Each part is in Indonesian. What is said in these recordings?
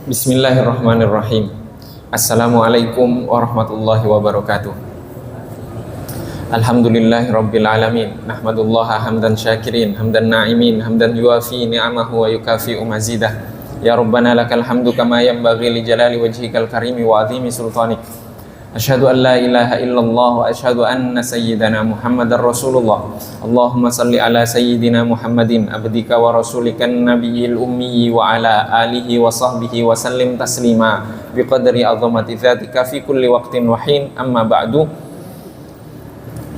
Bismillahirrahmanirrahim. Assalamualaikum warahmatullahi wabarakatuh. Alhamdulillahirabbil alamin. Nahmadullaha hamdan syakirin, hamdan na'imin, hamdan yuafi ni'amahu wa yukafi'u mazidah. Ya Rabbana lakal hamdu kama yanbaghi li jalali wajhikal karimi wa azimi sultanik. Asyhadu an la ilaha illallah wa asyhadu anna sayyidana Muhammadar Rasulullah. Allahumma salli ala sayyidina Muhammadin abdika wa rasulikan nabiyil ummi wa ala alihi wa sahbihi wa sallim taslima biqadri azamati dzatika fi kulli waqtin wa hin. Amma ba'du.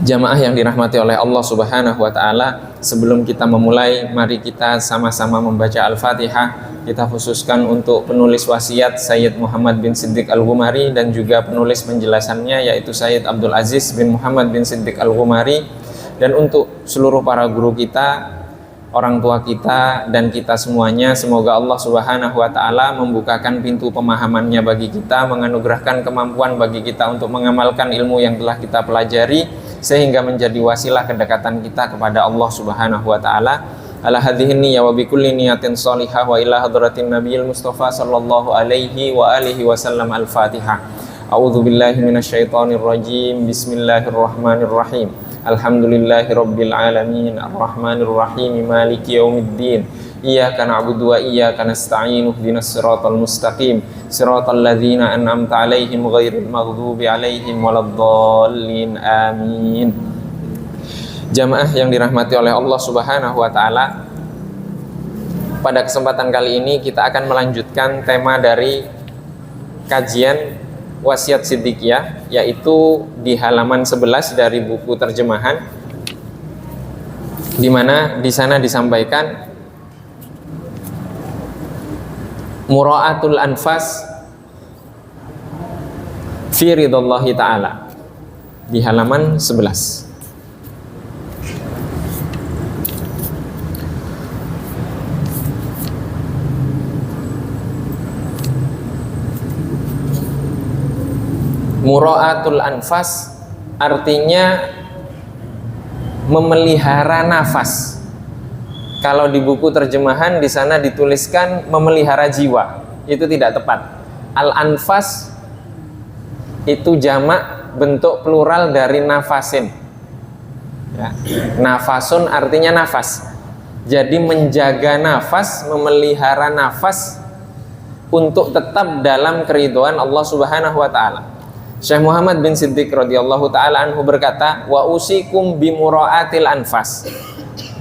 Jamaah yang dirahmati oleh Allah Subhanahu wa taala, sebelum kita memulai, mari kita sama-sama membaca Al-Fatihah. Kita khususkan untuk penulis wasiat Sayyid Muhammad bin Siddiq Al-Ghumari dan juga penulis penjelasannya yaitu Sayyid Abdul Aziz bin Muhammad bin Siddiq Al-Ghumari, dan untuk seluruh para guru kita, orang tua kita, dan kita semuanya. Semoga Allah Subhanahu wa taala membukakan pintu pemahamannya bagi kita, menganugerahkan kemampuan bagi kita untuk mengamalkan ilmu yang telah kita pelajari sehingga menjadi wasilah kedekatan kita kepada Allah Subhanahu wa taala. Ala hadhihi niyya wa bi kulli niyatin shalihah wa ila hadratin nabiyil mustafa sallallahu alaihi wa alihi wasallam. Al-Fatihah. A'udzu billahi minasyaitonir rajim. Bismillahirrahmanirrahim. Alhamdulillahirabbil alamin arrahmanir rahim maliki yaumiddin. Iyyaka na'budu wa iyyaka nasta'in ihdinas siratal mustaqim siratal ladzina an'amta 'alaihim ghairil maghdubi 'alaihim waladdallin. Amin. Jamaah yang dirahmati oleh Allah Subhanahu wa taala, pada kesempatan kali ini kita akan melanjutkan tema dari kajian wasiat Siddiqiyah, yaitu di halaman 11 dari buku terjemahan, di mana di sana disampaikan mura'atul anfas fi ridallahi ta'ala di halaman 11. Mura'atul anfas artinya memelihara nafas. Kalau di buku terjemahan di sana dituliskan memelihara jiwa, itu tidak tepat. Al-anfas itu jamak bentuk plural dari nafasin. Ya. Nafasun artinya nafas. Jadi menjaga nafas, memelihara nafas untuk tetap dalam keridhaan Allah Subhanahu wa taala. Syekh Muhammad bin Siddiq radhiyallahu taala anhu berkata, wa usikum bimuraatil anfas,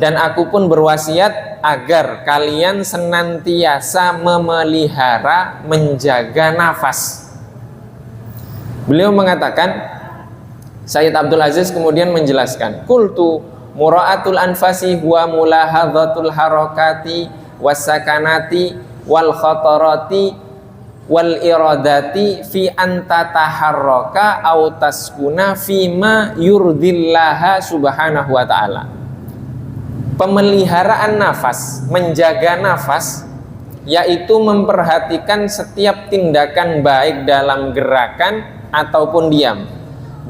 dan aku pun berwasiat agar kalian senantiasa memelihara, menjaga nafas. Beliau mengatakan, Sayyid Abdul Aziz kemudian menjelaskan, qultu muraatul anfasi huwa mulahadzatul harakati wassakanati wal khatarati wal iradati fi anta taharraka au taskuna fi ma yurdillaha subhanahu wa ta'ala. Pemeliharaan nafas, menjaga nafas, yaitu memperhatikan setiap tindakan baik dalam gerakan ataupun diam,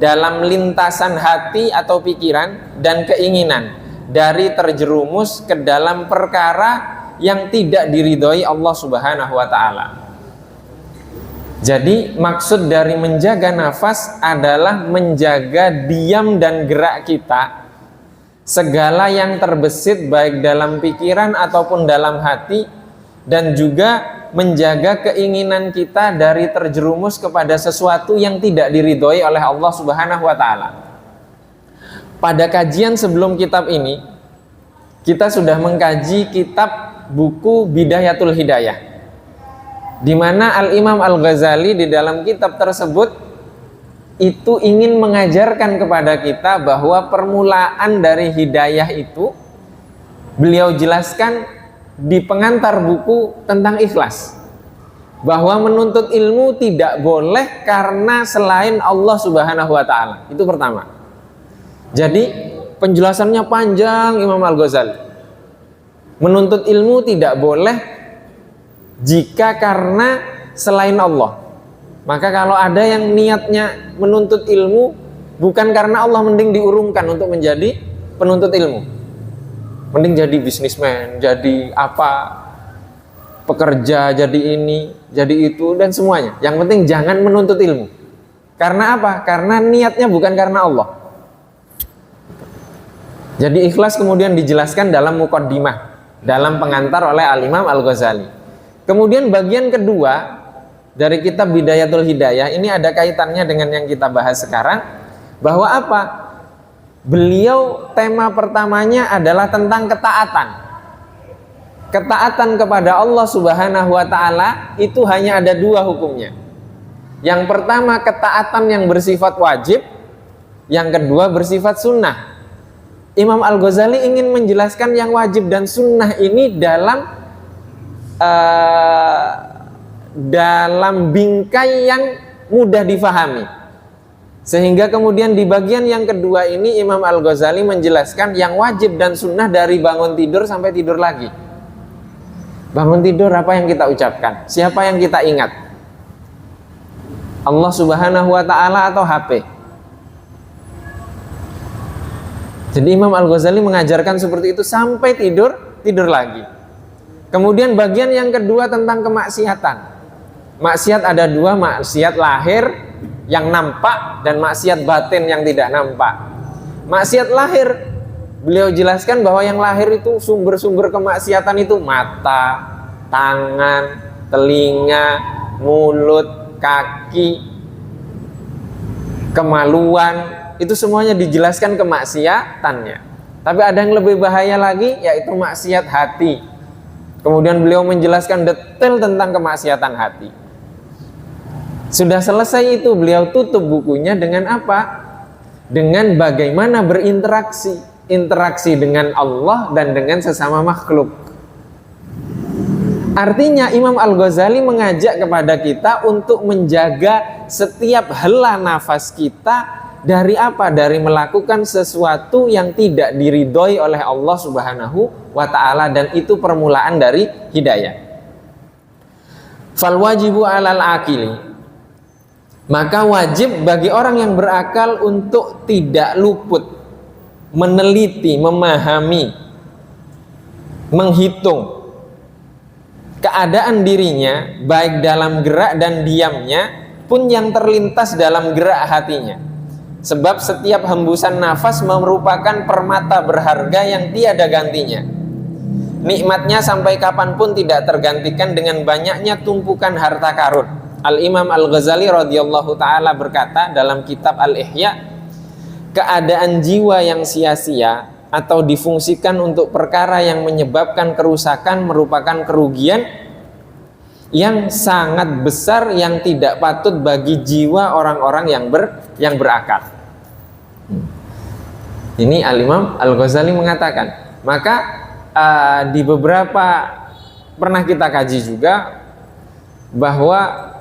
dalam lintasan hati atau pikiran dan keinginan, dari terjerumus ke dalam perkara yang tidak diridhoi Allah Subhanahu wa ta'ala. Jadi maksud dari menjaga nafas adalah menjaga diam dan gerak kita, segala yang terbesit baik dalam pikiran ataupun dalam hati, dan juga menjaga keinginan kita dari terjerumus kepada sesuatu yang tidak diridhoi oleh Allah Subhanahu wa taala. Pada kajian sebelum kitab ini, kita sudah mengkaji kitab buku Bidayatul Hidayah, di mana Al-Imam Al-Ghazali di dalam kitab tersebut itu ingin mengajarkan kepada kita bahwa permulaan dari hidayah itu beliau jelaskan di pengantar buku tentang ikhlas, bahwa menuntut ilmu tidak boleh karena selain Allah Subhanahu wa taala. Itu pertama. Jadi penjelasannya panjang Imam Al-Ghazali. Menuntut ilmu tidak boleh jika karena selain Allah. Maka kalau ada yang niatnya menuntut ilmu bukan karena Allah, mending diurungkan untuk menjadi penuntut ilmu. Mending jadi bisnismen, jadi apa. pekerja, jadi ini, jadi itu, dan semuanya. Yang penting jangan menuntut ilmu. Karena apa? Karena niatnya bukan karena Allah. Jadi ikhlas kemudian dijelaskan dalam muqaddimah, dalam pengantar oleh Al-Imam Al-Ghazali. Kemudian bagian kedua dari kitab Bidayatul Hidayah, ini ada kaitannya dengan yang kita bahas sekarang, bahwa apa? Beliau tema pertamanya adalah tentang ketaatan. Ketaatan kepada Allah Subhanahu wa Ta'ala itu hanya ada dua hukumnya. Yang pertama ketaatan yang bersifat wajib, yang kedua bersifat sunnah. Imam Al-Ghazali ingin menjelaskan yang wajib dan sunnah ini dalam bingkai yang mudah difahami. Sehingga kemudian di bagian yang kedua ini Imam Al-Ghazali menjelaskan yang wajib dan sunnah dari bangun tidur sampai tidur lagi. Bangun tidur apa yang kita ucapkan? Siapa yang kita ingat? Allah Subhanahu wa Ta'ala atau HP? Jadi Imam Al-Ghazali mengajarkan seperti itu sampai tidur lagi. Kemudian bagian yang kedua tentang kemaksiatan. Maksiat ada dua, maksiat lahir yang nampak dan maksiat batin yang tidak nampak. Maksiat lahir, beliau jelaskan bahwa yang lahir itu sumber-sumber kemaksiatan itu mata, tangan, telinga, mulut, kaki, kemaluan, itu semuanya dijelaskan kemaksiatannya. Tapi ada yang lebih bahaya lagi, yaitu maksiat hati. Kemudian beliau menjelaskan detail tentang kemaksiatan hati. Sudah selesai itu, beliau tutup bukunya dengan apa? Dengan bagaimana berinteraksi, interaksi dengan Allah dan dengan sesama makhluk. Artinya Imam Al-Ghazali mengajak kepada kita untuk menjaga setiap hela nafas kita dari apa? Dari melakukan sesuatu yang tidak diridhoi oleh Allah Subhanahu wa Ta'ala, dan itu permulaan dari hidayah. Fal wajibu alal akili, maka wajib bagi orang yang berakal untuk tidak luput, meneliti, memahami, menghitung keadaan dirinya, baik dalam gerak dan diamnya pun yang terlintas dalam gerak hatinya. Sebab setiap hembusan nafas merupakan permata berharga yang tiada gantinya. Nikmatnya sampai kapanpun tidak tergantikan dengan banyaknya tumpukan harta karun. Al-Imam Al-Ghazali radhiyallahu ta'ala berkata dalam kitab Al-Ihya, keadaan jiwa yang sia-sia atau difungsikan untuk perkara yang menyebabkan kerusakan merupakan kerugian yang sangat besar yang tidak patut bagi jiwa orang-orang yang berakal. Ini Al-Imam Al-Ghazali mengatakan. Maka di beberapa pernah kita kaji juga bahwa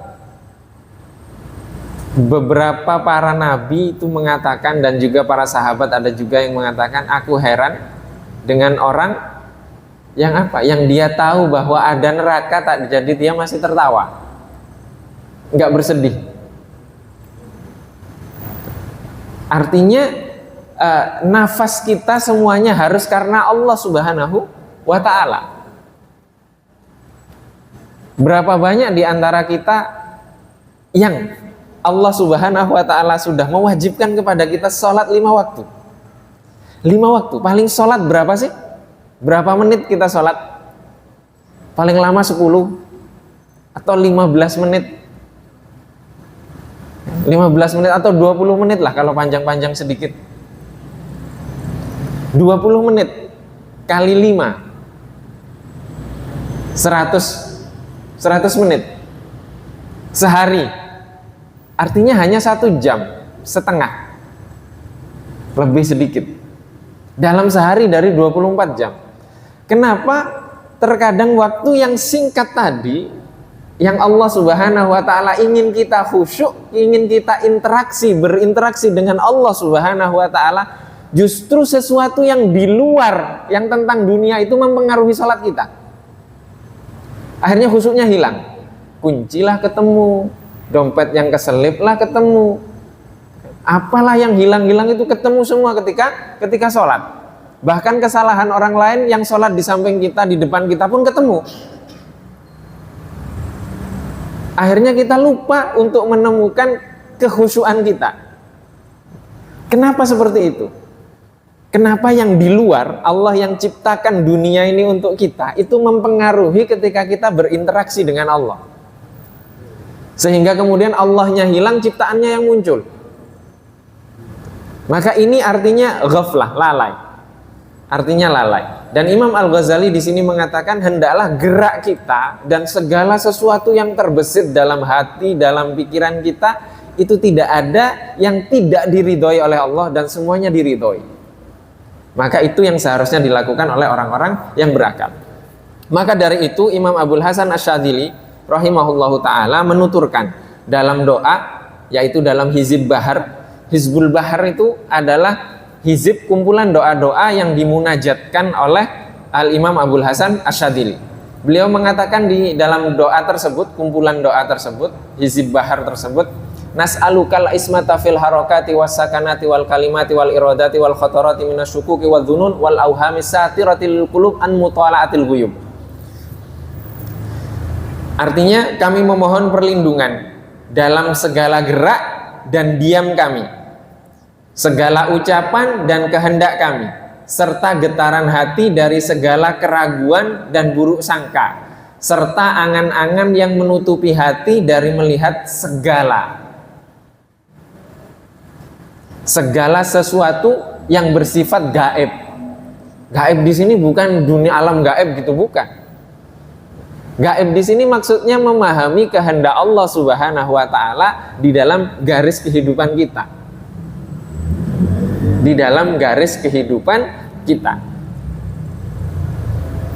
beberapa para nabi itu mengatakan, dan juga para sahabat ada juga yang mengatakan, aku heran dengan orang yang apa? Yang dia tahu bahwa ada neraka, tak jadi dia masih tertawa, nggak bersedih. Artinya nafas kita semuanya harus karena Allah Subhanahu wa Ta'ala. Berapa banyak di antara kita yang Allah Subhanahu wa Ta'ala sudah mewajibkan kepada kita sholat 5 waktu. 5 waktu, paling sholat berapa sih? Berapa menit kita sholat? Paling lama 10 atau 15 menit. 15 menit atau 20 menit lah kalau panjang-panjang sedikit. 20 menit kali 5 100 menit sehari. Artinya hanya 1,5 jam, lebih sedikit dalam sehari dari 24 jam. Kenapa terkadang waktu yang singkat tadi, yang Allah Subhanahu wa Ta'ala ingin kita khusyuk, ingin kita berinteraksi dengan Allah Subhanahu wa Ta'ala, justru sesuatu yang di luar, yang tentang dunia itu mempengaruhi sholat kita. Akhirnya khusyuknya hilang. Kuncilah ketemu, dompet yang keselip lah ketemu, apalah yang hilang-hilang itu ketemu semua ketika sholat. Bahkan kesalahan orang lain yang sholat di samping kita, di depan kita pun ketemu. Akhirnya kita lupa untuk menemukan kekhusyuan kita. Kenapa seperti itu? Kenapa yang di luar, Allah yang ciptakan dunia ini untuk kita, itu mempengaruhi ketika kita berinteraksi dengan Allah. Sehingga kemudian Allahnya hilang, ciptaannya yang muncul. Maka ini artinya ghaflah, lalai. Artinya lalai. Dan Imam Al-Ghazali di sini mengatakan, hendaklah gerak kita dan segala sesuatu yang terbesit dalam hati, dalam pikiran kita, itu tidak ada yang tidak diridhoi oleh Allah dan semuanya diridhoi. Maka itu yang seharusnya dilakukan oleh orang-orang yang berakal. Maka dari itu Imam Abul Hasan Asy-Syadzili rahimahullahu taala menuturkan dalam doa, yaitu dalam Hizib Bahar. Hizbul Bahar itu adalah hizib kumpulan doa-doa yang dimunajatkan oleh Al-Imam Abul Hasan Asy-Syadzili. Beliau mengatakan di dalam doa tersebut, kumpulan doa tersebut, Hizib Bahar tersebut, nas'alukal ismata fil harakati was sakanati wal kalimati wal iradati wal khatarati minasyukuki wal dhunun wal auhamis satiratil qulub an mutala'atil ghuyub. Artinya, kami memohon perlindungan dalam segala gerak dan diam kami, segala ucapan dan kehendak kami, serta getaran hati dari segala keraguan dan buruk sangka, serta angan-angan yang menutupi hati dari melihat segala sesuatu yang bersifat gaib. Gaib di sini bukan dunia alam gaib gitu, bukan. Gaib di sini maksudnya memahami kehendak Allah Subhanahu wa taala di dalam garis kehidupan kita. Di dalam garis kehidupan kita.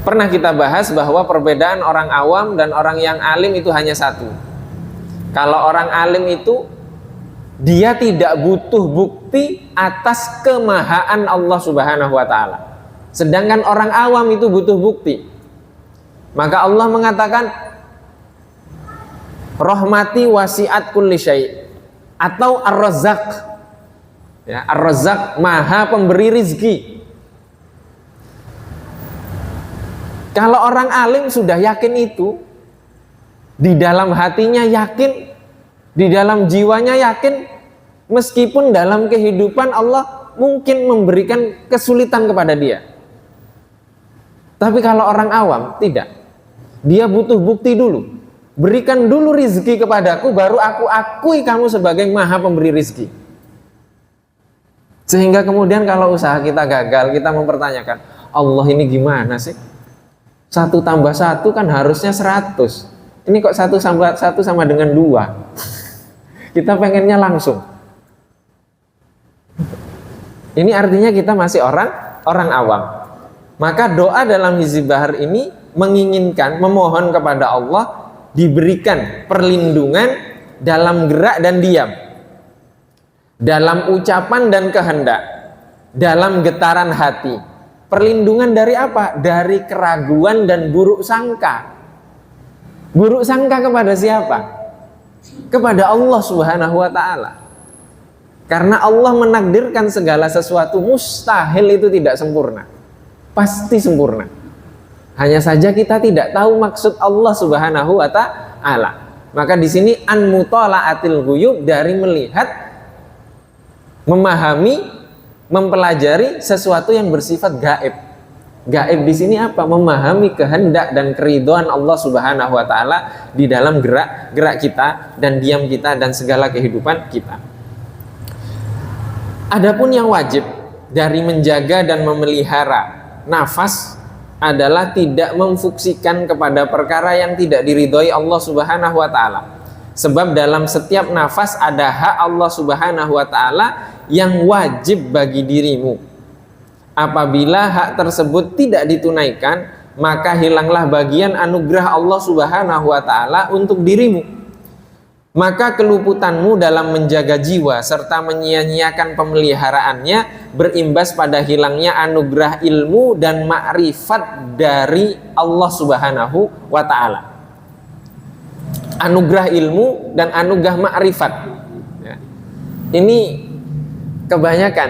Pernah kita bahas bahwa perbedaan orang awam dan orang yang alim itu hanya satu. Kalau orang alim itu dia tidak butuh bukti atas kemahaan Allah Subhanahu wa taala. Sedangkan orang awam itu butuh bukti. Maka Allah mengatakan rahmati wasi'at kulli syai' atau Ar-Razzaq. Ya, Ar-Razzaq Maha pemberi rizki. Kalau orang alim sudah yakin itu, di dalam hatinya yakin, di dalam jiwanya yakin, meskipun dalam kehidupan Allah mungkin memberikan kesulitan kepada dia. Tapi kalau orang awam tidak. Dia butuh bukti dulu. Berikan dulu rizki kepadaku, baru aku akui kamu sebagai maha pemberi rizki. Sehingga kemudian kalau usaha kita gagal, kita mempertanyakan, Allah ini gimana sih? 1 tambah 1 kan harusnya 100. Ini kok 1 sama dengan 2. Kita pengennya langsung. Ini artinya kita masih orang awam. Maka doa dalam Hizib Bahar ini menginginkan, memohon kepada Allah diberikan perlindungan dalam gerak dan diam, dalam ucapan dan kehendak, dalam getaran hati. Perlindungan dari apa? Dari keraguan dan buruk sangka. Buruk sangka kepada siapa? Kepada Allah Subhanahu wa taala. Karena Allah menakdirkan segala sesuatu, mustahil itu tidak sempurna. Pasti sempurna. Hanya saja kita tidak tahu maksud Allah Subhanahu wa taala. Maka di sini an mutala'atil ghuyub, dari melihat, memahami, mempelajari sesuatu yang bersifat gaib. Gaib di sini apa? Memahami kehendak dan keridhaan Allah Subhanahu wa taala di dalam gerak kita dan diam kita dan segala kehidupan kita. Adapun yang wajib dari menjaga dan memelihara nafas adalah tidak memfuksikan kepada perkara yang tidak diridhoi Allah Subhanahu wa taala. Sebab dalam setiap nafas ada hak Allah Subhanahu wa taala yang wajib bagi dirimu. Apabila hak tersebut tidak ditunaikan, maka hilanglah bagian anugerah Allah Subhanahu wa taala untuk dirimu. Maka keluputanmu dalam menjaga jiwa serta menyia-nyiakan pemeliharaannya berimbas pada hilangnya anugerah ilmu dan makrifat dari Allah Subhanahu wa taala. Anugerah ilmu dan anugerah makrifat. Ya. Ini kebanyakan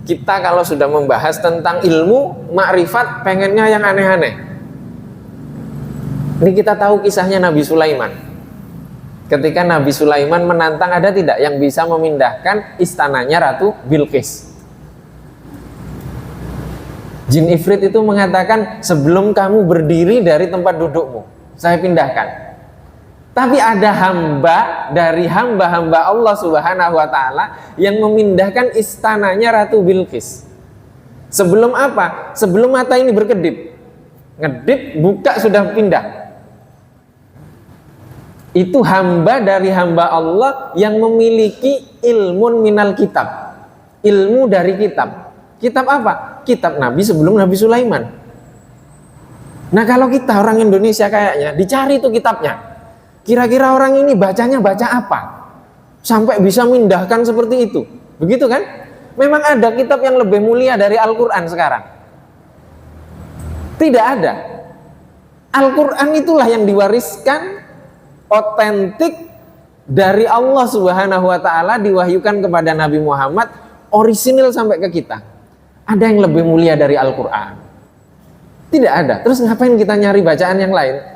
kita kalau sudah membahas tentang ilmu, makrifat, pengennya yang aneh-aneh. Ini kita tahu kisahnya Nabi Sulaiman. ketika Nabi Sulaiman menantang, ada tidak yang bisa memindahkan istananya Ratu Bilqis? Jin Ifrit itu mengatakan, sebelum kamu berdiri dari tempat dudukmu, saya pindahkan. Tapi ada hamba dari hamba-hamba Allah Subhanahu wa Ta'ala yang memindahkan istananya Ratu Bilqis. Sebelum apa? Sebelum mata ini berkedip, ngedip, buka, sudah pindah. Itu hamba dari hamba Allah yang memiliki ilmu minal kitab, ilmu dari kitab. Kitab apa? Kitab Nabi sebelum Nabi Sulaiman. Nah, kalau kita orang Indonesia kayaknya dicari itu kitabnya. Kira-kira orang ini bacanya baca apa? Sampai bisa mindahkan seperti itu. Begitu kan? Memang ada kitab yang lebih mulia dari Al-Quran sekarang? Tidak ada. Al-Quran itulah yang diwariskan otentik dari Allah Subhanahu wa Ta'ala, diwahyukan kepada Nabi Muhammad, orisinil sampai ke kita. Ada yang lebih mulia dari Al-Quran? Tidak ada. Terus ngapain kita nyari bacaan yang lain?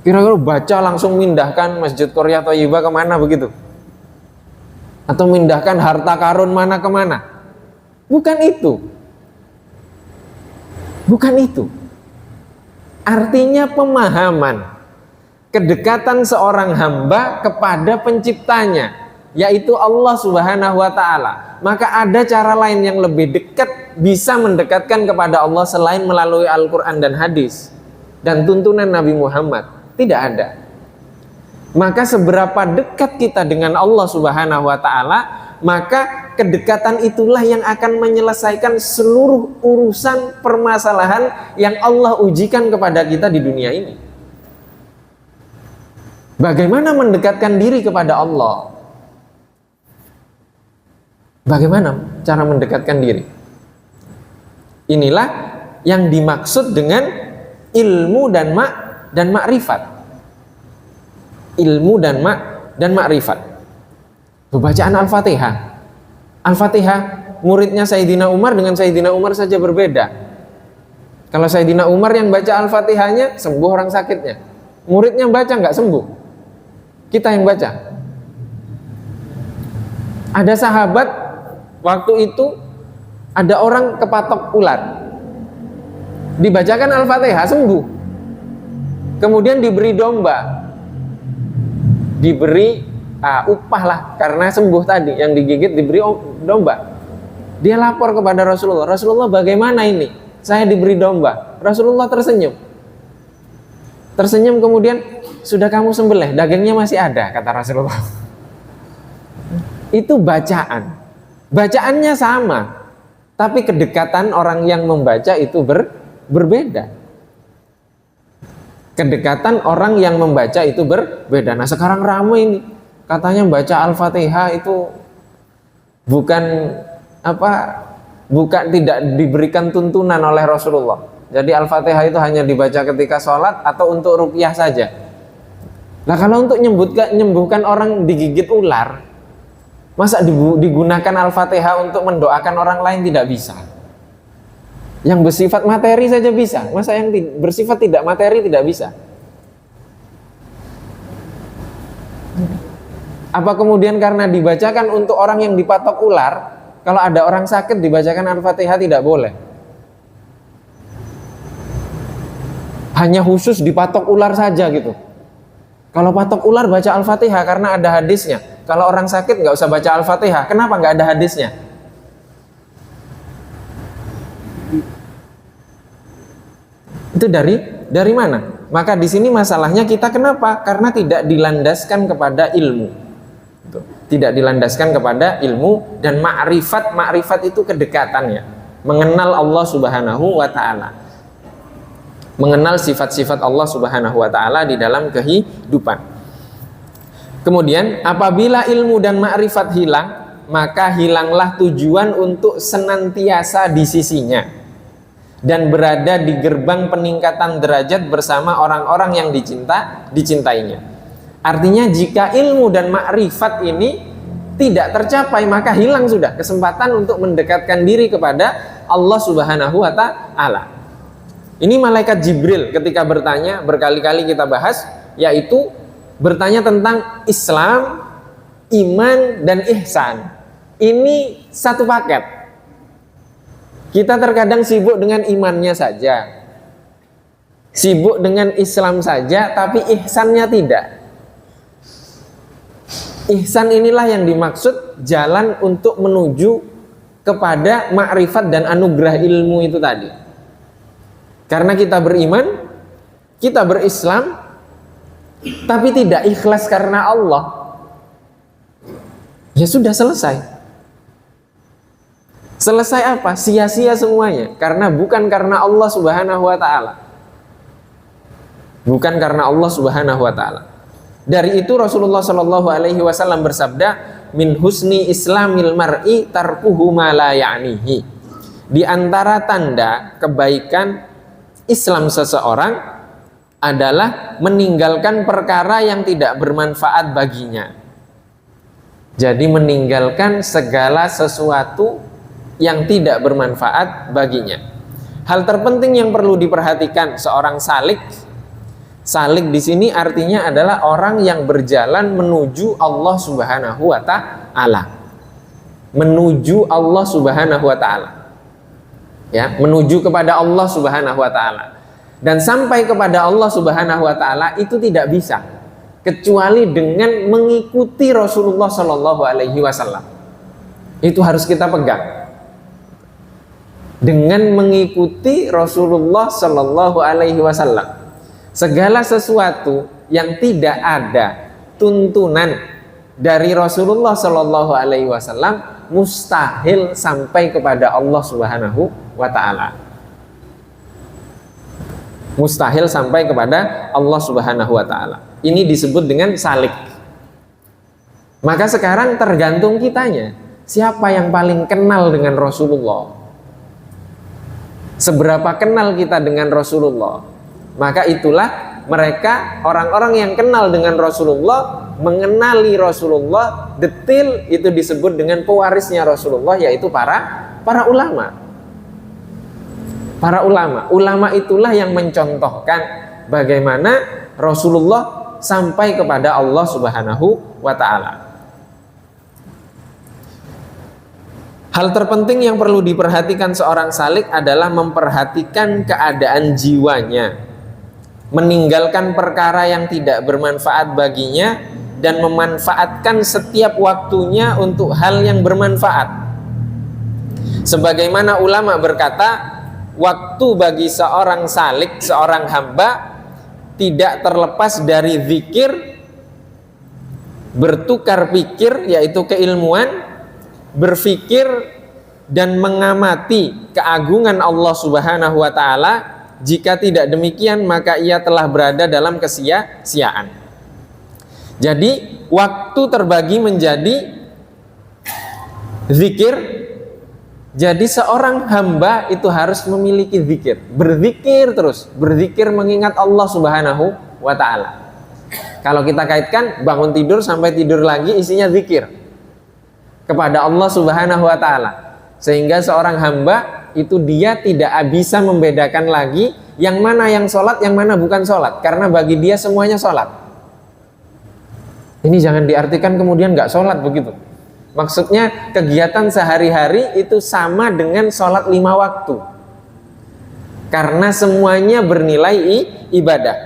Kira-kira baca langsung mindahkan Masjid Korea Thayyibah kemana begitu? Atau mindahkan harta karun mana kemana? Bukan itu. Bukan itu. Artinya pemahaman, kedekatan seorang hamba kepada penciptanya, yaitu Allah Subhanahu wa Ta'ala. Maka ada cara lain yang lebih dekat, bisa mendekatkan kepada Allah selain melalui Al-Quran dan hadis dan tuntunan Nabi Muhammad. Tidak ada. Maka seberapa dekat kita dengan Allah Subhanahu wa Ta'ala, maka kedekatan itulah yang akan menyelesaikan seluruh urusan permasalahan yang Allah ujikan kepada kita di dunia ini. Bagaimana mendekatkan diri kepada Allah? Bagaimana cara mendekatkan diri? Inilah yang dimaksud dengan ilmu dan makrifat. Ilmu dan makrifat. Bacaan Al-Fatihah. Al-Fatihah, muridnya Sayyidina Umar dengan Sayyidina Umar saja berbeda. Kalau Sayyidina Umar yang baca Al-Fatihahnya, sembuh orang sakitnya. Muridnya baca nggak sembuh. Kita yang baca. Ada sahabat, waktu itu ada orang kepatok ular. Dibacakan Al-Fatihah, sembuh. Kemudian diberi domba, diberi upah lah karena sembuh tadi, yang digigit diberi domba. Dia lapor kepada Rasulullah, Rasulullah bagaimana ini? Saya diberi domba. Rasulullah tersenyum. Tersenyum kemudian, sudah kamu sembelih, dagingnya masih ada, kata Rasulullah. Itu bacaan. Bacaannya sama, tapi kedekatan orang yang membaca itu berbeda. Kedekatan orang yang membaca itu berbeda. Nah, sekarang ramai ini, katanya baca Al-Fatihah itu bukan tidak diberikan tuntunan oleh Rasulullah. Jadi Al-Fatihah itu hanya dibaca ketika sholat atau untuk ruqyah saja. Nah, kalau untuk menyembuhkan orang digigit ular, masa digunakan Al-Fatihah untuk mendoakan orang lain? Tidak bisa. Yang bersifat materi saja bisa, masa yang bersifat tidak materi tidak bisa? Apa kemudian karena dibacakan untuk orang yang dipatok ular, kalau ada orang sakit dibacakan Al-Fatihah tidak boleh? Hanya khusus dipatok ular saja gitu. Kalau patok ular baca Al-Fatihah karena ada hadisnya. Kalau orang sakit nggak usah baca Al-Fatihah. Kenapa nggak ada hadisnya? Itu dari mana? Maka di sini masalahnya kita kenapa? Karena tidak dilandaskan kepada ilmu. Tidak dilandaskan kepada ilmu dan makrifat. Makrifat itu kedekatannya, mengenal Allah Subhanahu wa Ta'ala, mengenal sifat-sifat Allah Subhanahu wa Ta'ala di dalam kehidupan. Kemudian apabila ilmu dan makrifat hilang, maka hilanglah tujuan untuk senantiasa di sisinya dan berada di gerbang peningkatan derajat bersama orang-orang yang dicintainya. Artinya jika ilmu dan makrifat ini tidak tercapai, maka hilang sudah kesempatan untuk mendekatkan diri kepada Allah Subhanahu wa Ta'ala. Ini malaikat Jibril ketika bertanya, berkali-kali kita bahas, yaitu bertanya tentang Islam, iman, dan ihsan. Ini satu paket. Kita terkadang sibuk dengan imannya saja, sibuk dengan Islam saja, tapi ihsannya tidak. Ihsan inilah yang dimaksud jalan untuk menuju kepada ma'rifat dan anugerah ilmu itu tadi. Karena kita beriman, kita berislam, tapi tidak ikhlas karena Allah, ya sudah selesai. Selesai apa? Sia-sia semuanya. Karena bukan karena Allah Subhanahu wa ta'ala. Bukan karena Allah Subhanahu wa ta'ala. Dari itu Rasulullah Shallallahu alaihi wasallam bersabda, min husni islamil mar'i tarkuhu ma la ya'nihi. Di antara tanda kebaikan Islam seseorang adalah meninggalkan perkara yang tidak bermanfaat baginya. Jadi meninggalkan segala sesuatu yang tidak bermanfaat baginya. Hal terpenting yang perlu diperhatikan seorang salik. Salik di sini artinya adalah orang yang berjalan menuju Allah Subhanahu wa ta'ala. Menuju Allah Subhanahu wa ta'ala. Ya, menuju kepada Allah Subhanahu wa ta'ala. Dan sampai kepada Allah Subhanahu wa ta'ala itu tidak bisa kecuali dengan mengikuti Rasulullah Shallallahu alaihi wasallam. Itu harus kita pegang. Dengan mengikuti Rasulullah Shallallahu alaihi wasallam. Segala sesuatu yang tidak ada tuntunan dari Rasulullah Shallallahu alaihi wasallam mustahil sampai kepada Allah Subhanahu wa ta'ala. Mustahil sampai kepada Allah Subhanahu wa ta'ala. Ini disebut dengan salik. Maka sekarang tergantung kitanya, siapa yang paling kenal dengan Rasulullah, seberapa kenal kita dengan Rasulullah. Maka itulah mereka, orang-orang yang kenal dengan Rasulullah, mengenali Rasulullah detil, itu disebut dengan pewarisnya Rasulullah, yaitu para ulama. Para ulama itulah yang mencontohkan bagaimana Rasulullah sampai kepada Allah Subhanahu wa ta'ala. Hal terpenting yang perlu diperhatikan seorang salik adalah memperhatikan keadaan jiwanya, meninggalkan perkara yang tidak bermanfaat baginya, dan memanfaatkan setiap waktunya untuk hal yang bermanfaat. Sebagaimana ulama berkata, waktu bagi seorang salik, seorang hamba, tidak terlepas dari zikir, bertukar pikir yaitu keilmuan, berfikir dan mengamati keagungan Allah Subhanahu wa ta'ala. Jika tidak demikian maka ia telah berada dalam kesia-siaan. Jadi waktu terbagi menjadi zikir. Jadi seorang hamba itu harus memiliki zikir, berzikir terus, berzikir mengingat Allah Subhanahu wa ta'ala. Kalau kita kaitkan bangun tidur sampai tidur lagi isinya zikir kepada Allah Subhanahu wa ta'ala. Sehingga seorang hamba itu dia tidak bisa membedakan lagi yang mana yang sholat, yang mana bukan sholat, karena bagi dia semuanya sholat. Ini jangan diartikan kemudian nggak sholat begitu. Maksudnya kegiatan sehari-hari itu sama dengan sholat 5 waktu, karena semuanya bernilai ibadah.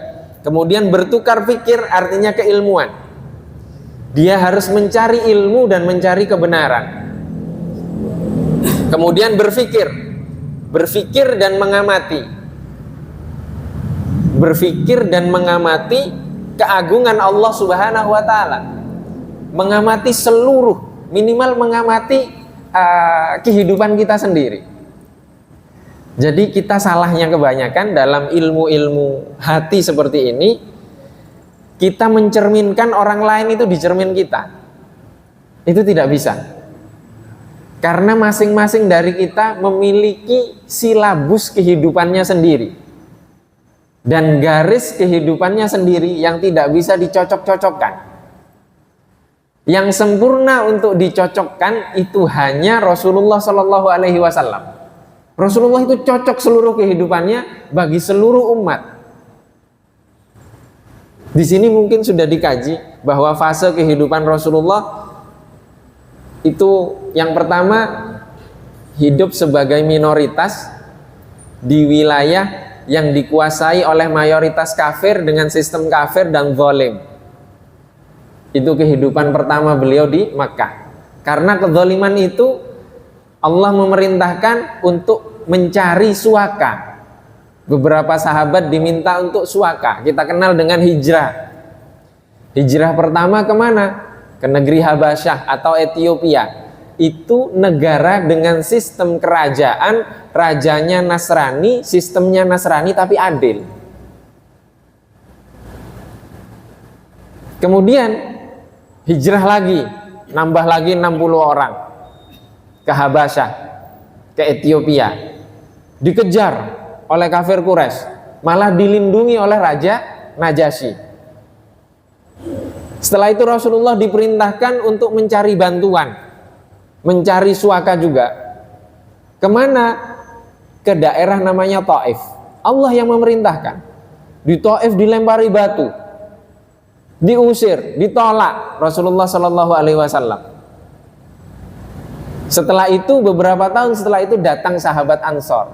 Kemudian bertukar pikir artinya keilmuan. Dia harus mencari ilmu dan mencari kebenaran. Kemudian berfikir dan mengamati. Berfikir dan mengamati keagungan Allah Subhanahu wa ta'ala. Mengamati seluruh, minimal mengamati kehidupan kita sendiri. Jadi kita salahnya kebanyakan dalam ilmu-ilmu hati seperti ini, kita mencerminkan orang lain itu di cermin kita. Itu tidak bisa. Karena masing-masing dari kita memiliki silabus kehidupannya sendiri. Dan garis kehidupannya sendiri yang tidak bisa dicocok-cocokkan. Yang sempurna untuk dicocokkan itu hanya Rasulullah Shallallahu alaihi wasallam. Rasulullah itu cocok seluruh kehidupannya bagi seluruh umat. Di sini mungkin sudah dikaji bahwa fase kehidupan Rasulullah itu yang pertama hidup sebagai minoritas di wilayah yang dikuasai oleh mayoritas kafir dengan sistem kafir dan zalim. Itu kehidupan pertama beliau di Makkah. Karena kezaliman itu Allah memerintahkan untuk mencari suaka. Beberapa sahabat diminta untuk suaka. Kita kenal dengan hijrah. Hijrah pertama kemana? Ke negeri Habasyah atau Ethiopia. Itu negara dengan sistem kerajaan, rajanya Nasrani, sistemnya Nasrani tapi adil. Kemudian hijrah lagi, nambah lagi 60 orang ke Habasyah, ke Ethiopia. Dikejar oleh kafir Quraisy, malah dilindungi oleh Raja Najasyi. Setelah itu Rasulullah diperintahkan untuk mencari bantuan, mencari suaka juga. Kemana? Ke daerah namanya Taif. Allah yang memerintahkan. Di Taif dilempari batu, diusir, ditolak Rasulullah Shallallahu Alaihi Wasallam. Setelah itu beberapa tahun setelah itu datang sahabat Ansor,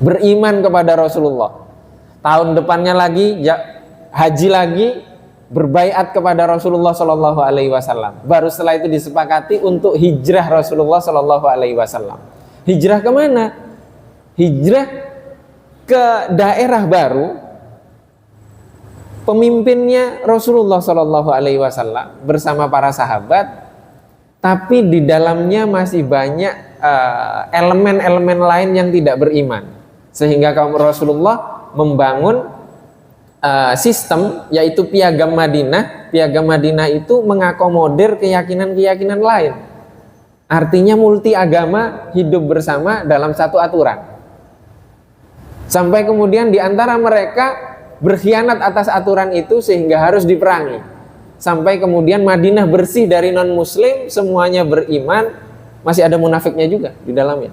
beriman kepada Rasulullah. Tahun depannya lagi haji lagi, berbaiat kepada Rasulullah Shallallahu Alaihi Wasallam. Baru setelah itu disepakati untuk hijrah Rasulullah Shallallahu Alaihi Wasallam. Hijrah kemana? Hijrah ke daerah baru. Pemimpinnya Rasulullah Shallallahu Alaihi Wasallam bersama para sahabat. Tapi di dalamnya masih banyak elemen-elemen lain yang tidak beriman. Sehingga kaum Rasulullah membangun sistem yaitu Piagam Madinah. Piagam Madinah itu mengakomodir keyakinan-keyakinan lain. Artinya multi agama hidup bersama dalam satu aturan. Sampai kemudian di antara mereka berkhianat atas aturan itu sehingga harus diperangi. Sampai kemudian Madinah bersih dari non-muslim, semuanya beriman, masih ada munafiknya juga di dalamnya.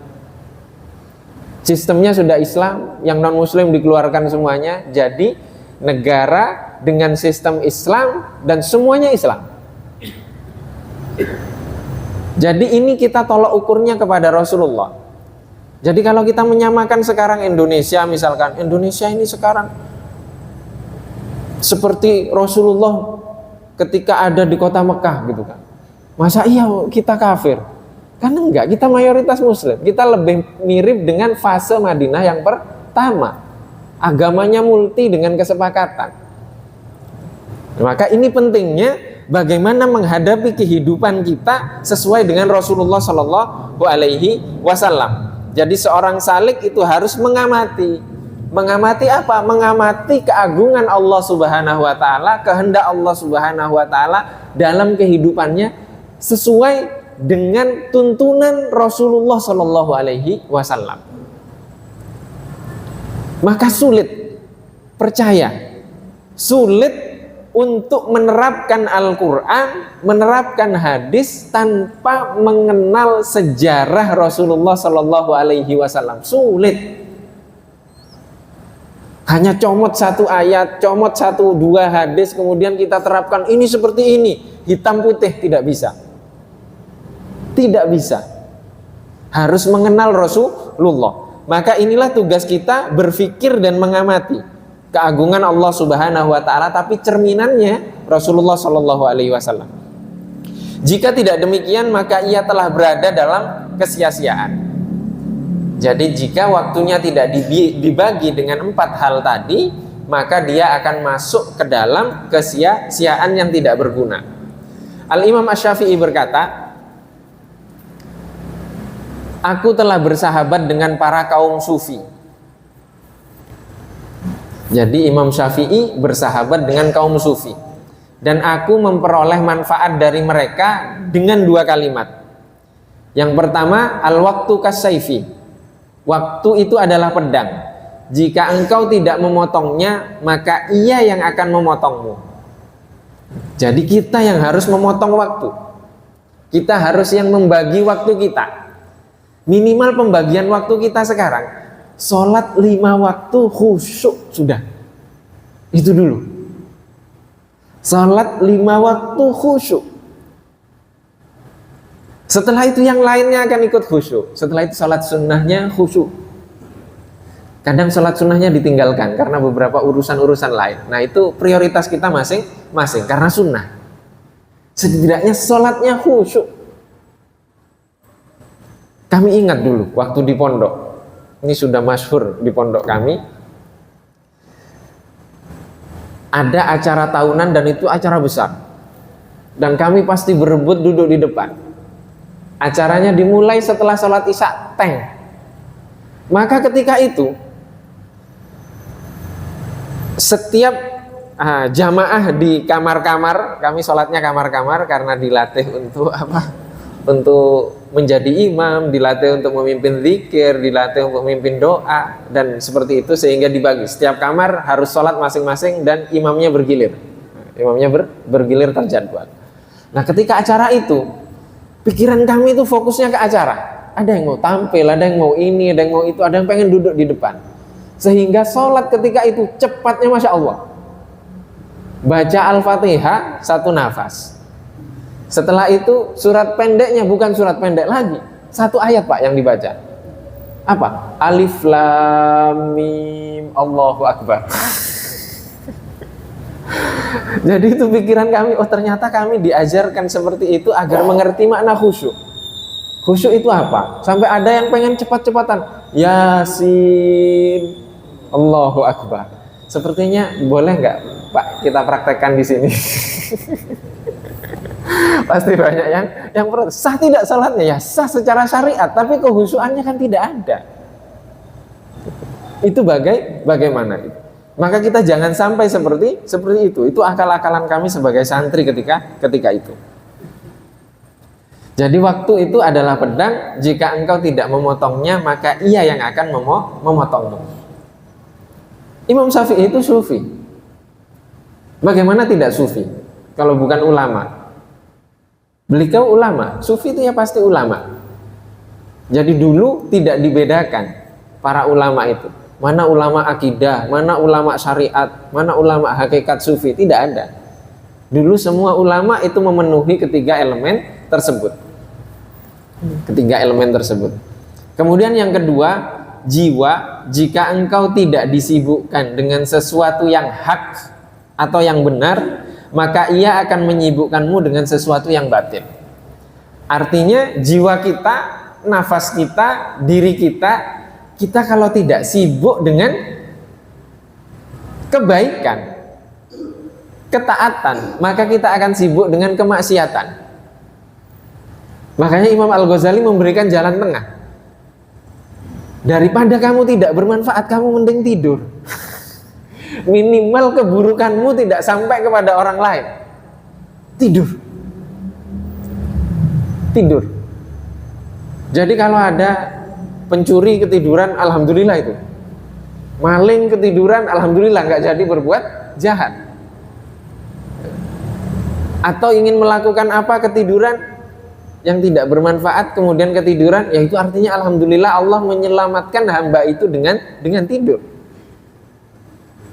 Sistemnya sudah Islam, yang non-muslim dikeluarkan semuanya, jadi negara dengan sistem Islam dan semuanya Islam. Jadi ini kita tolak ukurnya kepada Rasulullah. Jadi kalau kita menyamakan sekarang Indonesia, misalkan Indonesia ini sekarang seperti Rasulullah ketika ada di kota Mekah gitu kan. Masa iya kita kafir? Kan enggak, kita mayoritas muslim. Kita lebih mirip dengan fase Madinah yang pertama. Agamanya multi dengan kesepakatan. Maka ini pentingnya bagaimana menghadapi kehidupan kita sesuai dengan Rasulullah Shallallahu Alaihi Wasallam. Jadi seorang salik itu harus mengamati. Mengamati apa? Mengamati keagungan Allah Subhanahu wa taala, kehendak Allah Subhanahu wa taala dalam kehidupannya sesuai dengan tuntunan Rasulullah Shallallahu Alaihi Wasallam. Maka sulit, percaya, sulit untuk menerapkan Al-Quran, menerapkan hadis tanpa mengenal sejarah Rasulullah Shallallahu Alaihi Wasallam. Sulit. Hanya comot satu ayat, comot satu dua hadis, kemudian kita terapkan ini seperti ini, hitam putih, tidak bisa. Tidak bisa. Harus mengenal Rasulullah. Maka inilah tugas kita, berfikir dan mengamati keagungan Allah Subhanahu wa taala, tapi cerminannya Rasulullah Shallallahu Alaihi Wasallam. Jika tidak demikian, maka ia telah berada dalam kesia-siaan. Jadi jika waktunya tidak dibagi dengan 4 hal tadi, maka dia akan masuk ke dalam kesia-siaan yang tidak berguna. Al-Imam Asy-Syafi'i berkata, aku telah bersahabat dengan para kaum sufi. Jadi Imam Syafi'i bersahabat dengan kaum sufi. Dan aku memperoleh manfaat dari mereka dengan 2 kalimat. Yang pertama, al-waqtu kasayfi. Waktu itu adalah pedang. Jika engkau tidak memotongnya, maka ia yang akan memotongmu. Jadi kita yang harus memotong waktu. Kita harus yang membagi waktu kita. Minimal pembagian waktu kita sekarang, sholat 5 waktu khusyuk sudah. Itu dulu. Salat 5 waktu khusyuk. Setelah itu yang lainnya akan ikut khusyuk. Setelah itu salat sunnahnya khusyuk. Kadang salat sunnahnya ditinggalkan karena beberapa urusan-urusan lain. Nah itu prioritas kita masing-masing karena sunnah. Setidaknya salatnya khusyuk. Kami ingat dulu waktu di pondok. Ini sudah masyhur di pondok kami. Ada acara tahunan dan itu acara besar. Dan kami pasti berebut duduk di depan. Acaranya dimulai setelah sholat isya, teng. Maka ketika itu setiap jamaah di kamar-kamar, kami sholatnya kamar-kamar karena dilatih untuk apa? Untuk menjadi imam, dilatih untuk memimpin zikir, dilatih untuk memimpin doa, dan seperti itu sehingga dibagi. Setiap kamar harus sholat masing-masing dan imamnya bergilir. Imamnya bergilir terjadwal. Nah ketika acara itu, pikiran kami itu fokusnya ke acara. Ada yang mau tampil, ada yang mau ini, ada yang mau itu, ada yang pengen duduk di depan. Sehingga sholat ketika itu cepatnya Masya Allah. Baca Al-Fatihah 1 nafas. Setelah itu surat pendeknya bukan surat pendek lagi, 1 ayat Pak yang dibaca. Apa? Alif Lam Mim Allahu Akbar. Jadi itu pikiran kami, oh ternyata kami diajarkan seperti itu agar mengerti makna khusyuk. Khusyuk itu apa? Sampai ada yang pengen cepat-cepatan. Yasin Allahu Akbar. Sepertinya boleh nggak Pak kita praktekkan di sini? Pasti banyak yang protes. Sah tidak salatnya? Ya sah secara syariat, tapi kehusuannya kan tidak ada. Itu bagaimana itu? Maka kita jangan sampai seperti itu. Itu akal-akalan kami sebagai santri ketika itu. Jadi waktu itu adalah pedang. Jika engkau tidak memotongnya, maka ia yang akan memotongmu. Imam Syafi'i itu sufi. Bagaimana tidak sufi kalau bukan ulama? Beliau ulama, sufi itu ya pasti ulama. Jadi dulu tidak dibedakan para ulama itu. Mana ulama akidah, mana ulama syariat, mana ulama hakikat sufi, tidak ada. Dulu semua ulama itu memenuhi ketiga elemen tersebut. Kemudian yang kedua, jiwa, jika engkau tidak disibukkan dengan sesuatu yang hak atau yang benar, maka ia akan menyibukkanmu dengan sesuatu yang batin. Artinya jiwa kita, nafas kita, diri kita kalau tidak sibuk dengan kebaikan, ketaatan, maka kita akan sibuk dengan kemaksiatan. Makanya Imam Al-Ghazali memberikan jalan tengah. Daripada kamu tidak bermanfaat, kamu mending tidur. Minimal keburukanmu tidak sampai kepada orang lain. Tidur. Jadi kalau ada pencuri ketiduran, alhamdulillah itu. Maling ketiduran, alhamdulillah nggak jadi berbuat jahat. Atau ingin melakukan apa ketiduran yang tidak bermanfaat, kemudian ketiduran, ya itu artinya alhamdulillah Allah menyelamatkan hamba itu dengan tidur.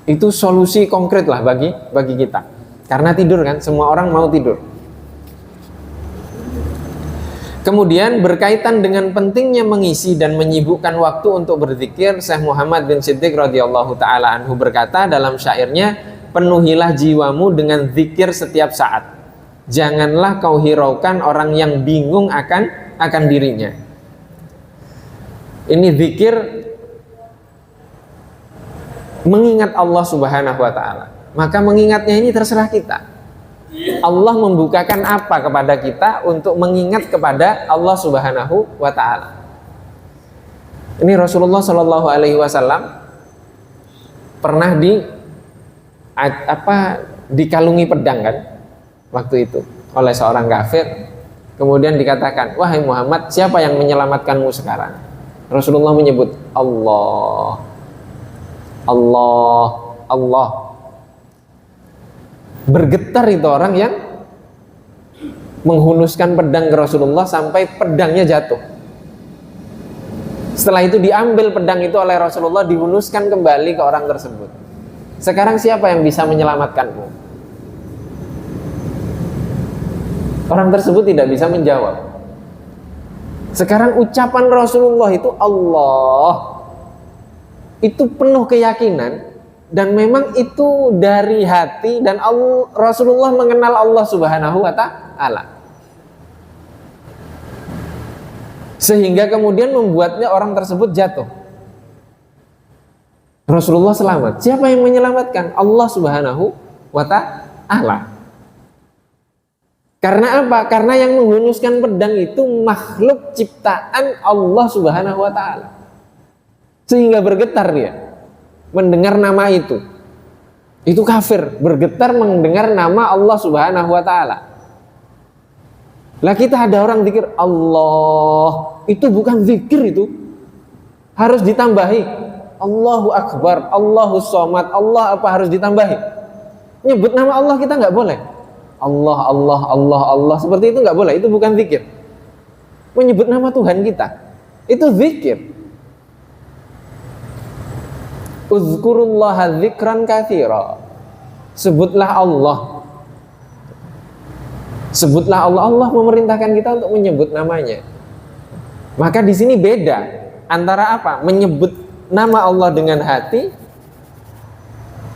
Itu solusi konkret lah bagi kita. Karena tidur kan, semua orang mau tidur. Kemudian berkaitan dengan pentingnya mengisi dan menyibukkan waktu untuk berzikir, Syekh Muhammad bin Siddiq radhiyallahu taala anhu berkata dalam syairnya, penuhilah jiwamu dengan zikir setiap saat. Janganlah kau hiraukan orang yang bingung akan dirinya. Ini zikir mengingat Allah Subhanahu wa taala. Maka mengingatnya ini terserah kita. Allah membukakan apa kepada kita untuk mengingat kepada Allah Subhanahu wa taala. Ini Rasulullah Shallallahu alaihi wasallam pernah dikalungi pedang kan waktu itu oleh seorang kafir. Kemudian dikatakan, "Wahai Muhammad, siapa yang menyelamatkanmu sekarang?" Rasulullah menyebut Allah. Bergetar itu orang yang menghunuskan pedang ke Rasulullah sampai pedangnya jatuh. Setelah itu diambil pedang itu oleh Rasulullah, dihunuskan kembali ke orang tersebut. Sekarang siapa yang bisa menyelamatkanmu? Orang tersebut tidak bisa menjawab. Sekarang ucapan Rasulullah itu Allah, itu penuh keyakinan dan memang itu dari hati, dan Rasulullah mengenal Allah Subhanahu wa Ta'ala, sehingga kemudian membuatnya orang tersebut jatuh. Rasulullah selamat. Siapa yang menyelamatkan? Allah Subhanahu wa Ta'ala. Karena apa? Karena yang menghunuskan pedang itu makhluk ciptaan Allah Subhanahu wa Ta'ala, sehingga bergetar dia mendengar nama itu. Itu kafir, bergetar mendengar nama Allah Subhanahu wa Ta'ala. Lah kita ada orang zikir Allah, itu bukan zikir, itu harus ditambahi Allahu Akbar, Allahu Somad. Allah apa harus ditambahi? Nyebut nama Allah kita nggak boleh. Allah, Allah, Allah, Allah, seperti itu nggak boleh. Itu bukan zikir. Menyebut nama Tuhan kita itu zikir. Uzkurullaha dzikran katsira. Sebutlah Allah. Sebutlah Allah. Allah memerintahkan kita untuk menyebut namanya. Maka di sini beda antara apa? Menyebut nama Allah dengan hati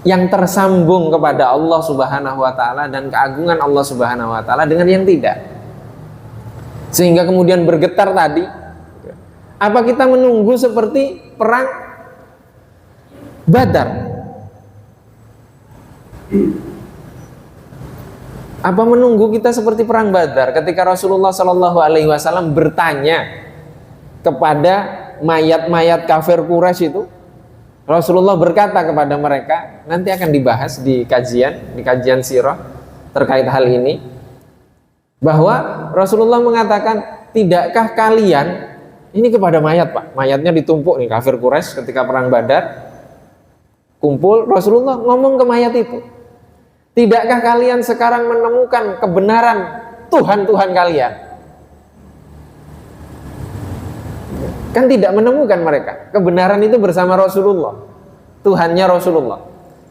yang tersambung kepada Allah Subhanahu wa Ta'ala dan keagungan Allah Subhanahu wa Ta'ala, dengan yang tidak, sehingga kemudian bergetar tadi. Apa kita menunggu seperti perang Badar? Apa menunggu kita seperti perang Badar ketika Rasulullah Shallallahu Alaihi Wasallam bertanya kepada mayat-mayat kafir Quraisy itu? Rasulullah berkata kepada mereka, nanti akan dibahas di kajian sirah terkait hal ini, bahwa Rasulullah mengatakan, tidakkah kalian, ini kepada mayat Pak, mayatnya ditumpuk nih kafir Quraisy ketika perang Badar, kumpul, Rasulullah ngomong ke mayat itu, tidakkah kalian sekarang menemukan kebenaran Tuhan-Tuhan kalian? Kan tidak menemukan mereka. Kebenaran itu bersama Rasulullah, Tuhannya Rasulullah.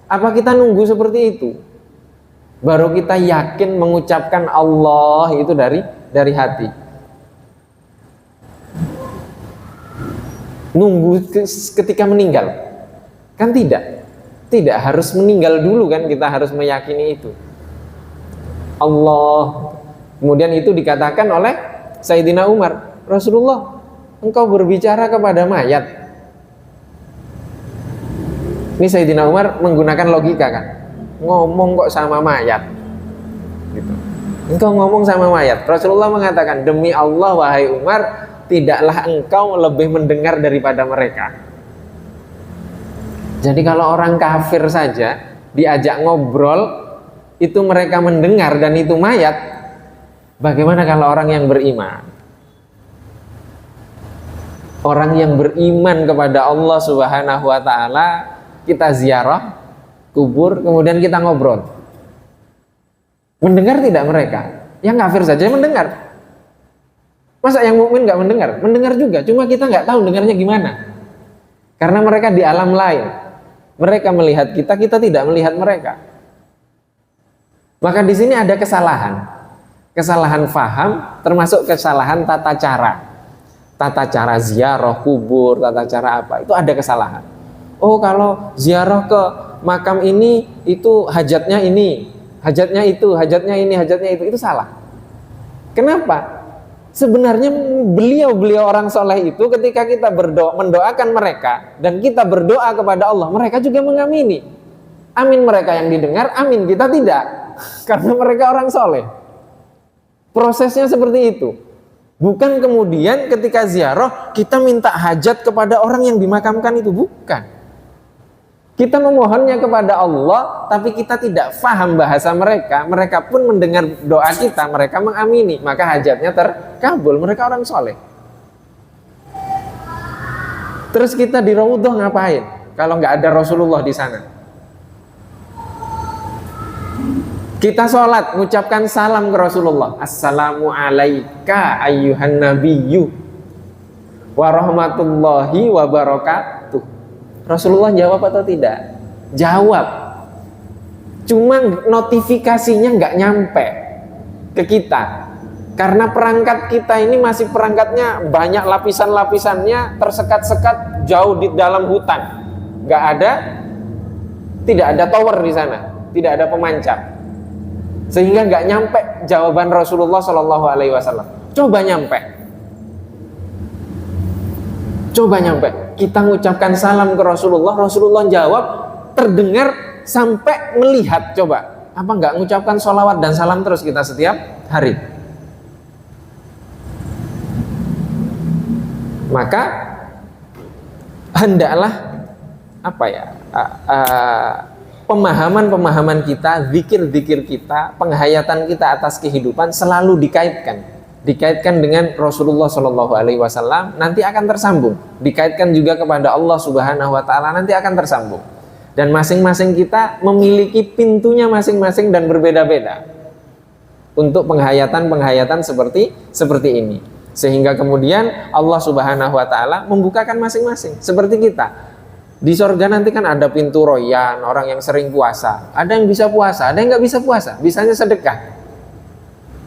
Apa kita nunggu seperti itu baru kita yakin mengucapkan Allah itu dari hati? Nunggu ketika meninggal? Kan tidak harus meninggal dulu kan, kita harus meyakini itu Allah. Kemudian itu dikatakan oleh Sayyidina Umar, Rasulullah, engkau berbicara kepada mayat. Ini Sayyidina Umar menggunakan logika kan, ngomong kok sama mayat gitu. Engkau ngomong sama mayat. Rasulullah mengatakan, demi Allah wahai Umar, tidaklah engkau lebih mendengar daripada mereka. Jadi kalau orang kafir saja diajak ngobrol itu mereka mendengar dan itu mayat, bagaimana kalau orang yang beriman? Orang yang beriman kepada Allah Subhanahu wa Ta'ala, kita ziarah kubur, kemudian kita ngobrol. Mendengar tidak mereka? Yang kafir saja mendengar. Masa yang mukmin nggak mendengar? Mendengar juga, cuma kita nggak tahu dengarnya gimana. Karena mereka di alam lain. Mereka melihat kita, kita tidak melihat mereka. Maka di sini ada kesalahan. Kesalahan faham, termasuk kesalahan tata cara. Tata cara ziarah kubur, tata cara apa, itu ada kesalahan. Oh, kalau ziarah ke makam ini, itu hajatnya ini, hajatnya itu, hajatnya ini, hajatnya itu salah. Kenapa? Sebenarnya beliau orang soleh itu ketika kita mendoakan mereka dan kita berdoa kepada Allah, mereka juga mengamini. Amin mereka yang didengar, amin kita tidak, karena mereka orang soleh. Prosesnya seperti itu. Bukan kemudian ketika ziarah kita minta hajat kepada orang yang dimakamkan itu, bukan. Kita memohonnya kepada Allah, tapi kita tidak paham bahasa mereka. Mereka pun mendengar doa kita, mereka mengamini, maka hajatnya terkabul. Mereka orang soleh. Terus kita di Raudhah ngapain kalau nggak ada Rasulullah di sana? Kita sholat, mengucapkan salam ke Rasulullah. Assalamu alaika ayyuhan nabiyyu wa rahmatullahi wa barakatuh. Rasulullah jawab atau tidak? Jawab. Cuma notifikasinya nggak nyampe ke kita. Karena perangkat kita ini masih perangkatnya banyak lapisan-lapisannya, tersekat-sekat jauh di dalam hutan. Tidak ada tower di sana, tidak ada pemancar, sehingga nggak nyampe jawaban Rasulullah Shallallahu Alaihi Wasallam. Coba nyampe. Kita mengucapkan salam ke Rasulullah, Rasulullah jawab, terdengar sampai melihat. Coba, apa nggak mengucapkan sholawat dan salam terus kita setiap hari? Maka hendaklah pemahaman kita, zikir-zikir kita, penghayatan kita atas kehidupan selalu dikaitkan dengan Rasulullah Shallallahu Alaihi Wasallam, nanti akan tersambung. Dikaitkan juga kepada Allah Subhanahu Wa Taala, nanti akan tersambung. Dan masing-masing kita memiliki pintunya masing-masing dan berbeda-beda untuk penghayatan seperti ini. Sehingga kemudian Allah Subhanahu Wa Taala membukakan masing-masing. Seperti kita di sorga nanti kan ada pintu royan, orang yang sering puasa. Ada yang bisa puasa, ada yang nggak bisa puasa. Bisanya sedekah.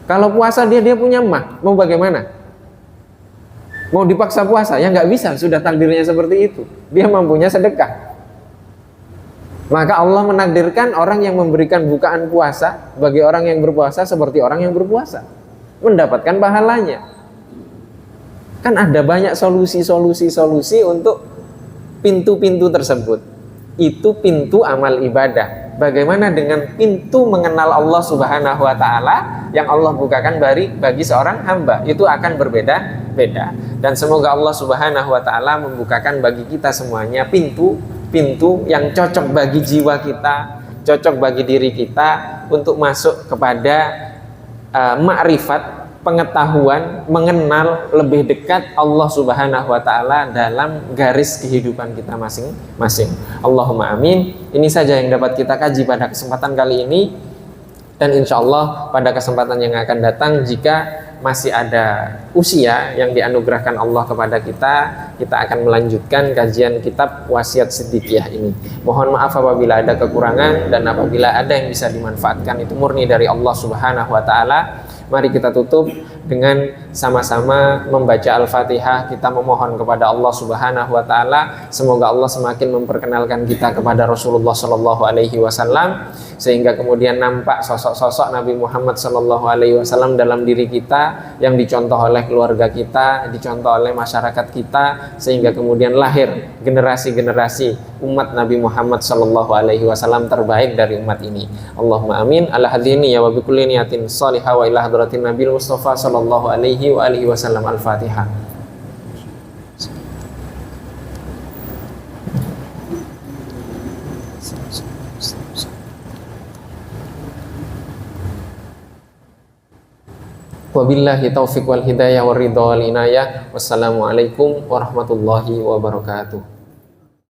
Kalau puasa dia punya mah, mau bagaimana? Mau dipaksa puasa? Ya nggak bisa, sudah takdirnya seperti itu. Dia mampunya sedekah. Maka Allah menakdirkan orang yang memberikan bukaan puasa bagi orang yang berpuasa seperti orang yang berpuasa, mendapatkan pahalanya. Kan ada banyak solusi untuk pintu-pintu tersebut. Itu pintu amal ibadah. Bagaimana dengan pintu mengenal Allah Subhanahu Wa Taala yang Allah bukakan bagi seorang hamba? Itu akan berbeda-beda. Dan semoga Allah Subhanahu Wa Taala membukakan bagi kita semuanya pintu yang cocok bagi jiwa kita, cocok bagi diri kita untuk masuk kepada ma'rifat, pengetahuan, mengenal lebih dekat Allah Subhanahu Wa Taala dalam garis kehidupan kita masing-masing. Allahumma amin. Ini saja yang dapat kita kaji pada kesempatan kali ini, dan insya Allah pada kesempatan yang akan datang, jika masih ada usia yang dianugerahkan Allah kepada kita akan melanjutkan kajian kitab Wasiat Siddiqiyah ini. Mohon maaf apabila ada kekurangan, dan apabila ada yang bisa dimanfaatkan itu murni dari Allah Subhanahu Wa Taala. Mari kita tutup dengan sama-sama membaca Al-Fatihah. Kita memohon kepada Allah Subhanahu Wa Taala, semoga Allah semakin memperkenalkan kita kepada Rasulullah Shallallahu Alaihi Wasallam, sehingga kemudian nampak sosok-sosok Nabi Muhammad Shallallahu Alaihi Wasallam dalam diri kita, yang dicontoh oleh keluarga kita, dicontoh oleh masyarakat kita, sehingga kemudian lahir generasi-generasi umat Nabi Muhammad Shallallahu Alaihi Wasallam terbaik dari umat ini. Allahumma amin. Ala hadini ya wa bikulli niyatin salihah wa ila hadratin Nabil Mustafa Sallallahu Alaihi wa alihi wasallam. Al-Fatihah. Wabillahi taufiq wal hidayah wal ridha wal inayah. Wassalamualaikum warahmatullahi wabarakatuh.